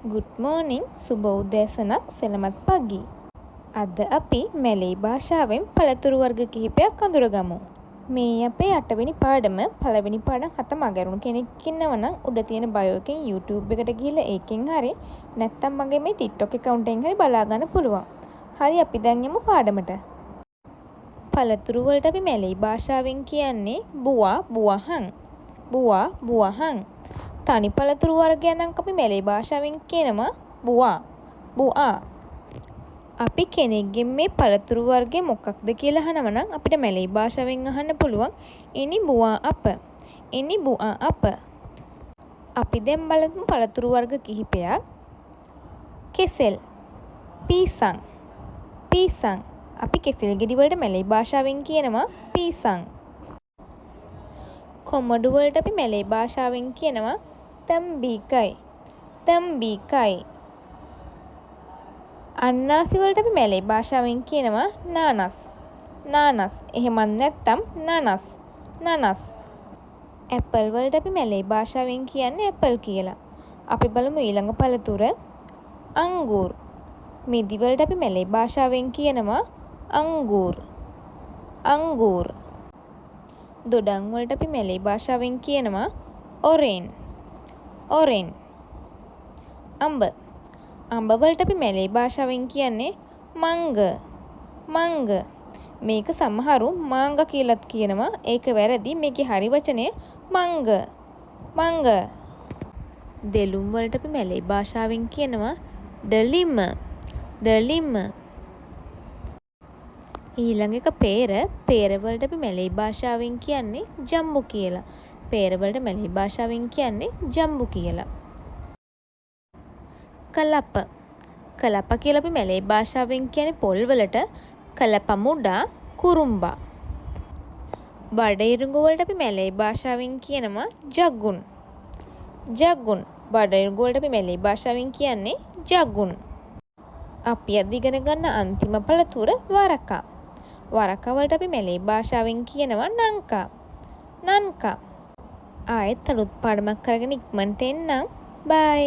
Good morning, සුබ උදෑසනක් සෙනමත් පගි. අද අපි මැලේ භාෂාවෙන් පළතුරු වර්ග කිහිපයක් අඳුරගමු. මේ අපේ 8 වෙනි පාඩම පළවෙනි පාඩම් 7 මගහැරුණු කෙනෙක් ඉන්නව නම් උඩ තියෙන බයෝ එකෙන් YouTube එකට ගිහලා ඒකෙන් හරි නැත්නම් මගේ මේ TikTok account එකෙන් හරි බලා ගන්න පුළුවන්. හරි අපි දැන් යමු පාඩමට. පළතුරු වලට අපි මැලේ භාෂාවෙන් කියන්නේ බුවා බුවහන්. බුවා බුවහන්. තනි පළතුරු වර්ගයක් නම් අපි මැලේ භාෂාවෙන් කියනවා බුවා බුආ. අපි කෙනෙක්ගෙන් මේ පළතුරු වර්ගය මොකක්ද කියලා අහනවා නම් අපිට මැලේ භාෂාවෙන් අහන්න පුළුවන් ඉනි බුවා අප. ඉනි බුආ අප. අපි දැන් බලමු පළතුරු වර්ග කිහිපයක්. කෙසෙල්, පීසං, පීසං. අපි කෙසෙල් ගෙඩි වලට මැලේ භාෂාවෙන් කියනවා පීසං. කොමඩු වලට අපි මැලේ භාෂාවෙන් කියනවා තම්බීකයි, තම්බීකයි. අන්නාසි වලට අපි මැලේ භාෂාවෙන් කියනවා නානස්, නානස්. එහෙමත් නැත්නම් නනස්, නනස්. ඇපල් වලට අපි මැලේ භාෂාවෙන් කියන්නේ ඇපල් කියලා. අපි බලමු ඊළඟ පළතුර අංගූර්. මිදි වලට අපි මැලේ භාෂාවෙන් කියනවා අංගූර්, අංගූර්. දොඩම් වලට අපි මැලේ භාෂාවෙන් කියනවා ඔරෙන්, ඔරෙන්. අඹ, අඹ වලට අපි මැලේ භාෂාවෙන් කියන්නේ මංග, මංග. මේක සමහරු මාංග කියලාත් කියනවා. ඒක වැරදි. මේකේ හරි වචනය මංග, මංග. දෙළුම් වලට අපි මැලේ භාෂාවෙන් කියනවා ඩලිම, ඩලිම. ඊළඟ එක පේර. පේර වලට අපි මැලේ භාෂාවෙන් කියන්නේ ජම්බු කියලා. පේර වලට මැලේ භාෂාවෙන් කියන්නේ ජම්බු කියලා. කලප, කලප කියලා අපි මැලේ භාෂාවෙන් කියන්නේ පොල් වලට කලපමුඩා කුරුම්බා. බඩ ඉරුඟු වලට අපි මැලේ භාෂාවෙන් කියනවා ජගුන්, ජගුන්. බඩ ඉරුඟු වලට අපි මැලේ භාෂාවෙන් කියන්නේ ජගුන්. අපි අද ඉගෙන ගන්න අන්තිම පළතුර වරකා. වරකා වලට අපි මැලේ භාෂාවෙන් කියනවා නංකා, නංකා. ආයෙත් අලුත් පාඩමක් කරගෙන ඉක්මනට එන්නම්. බයි.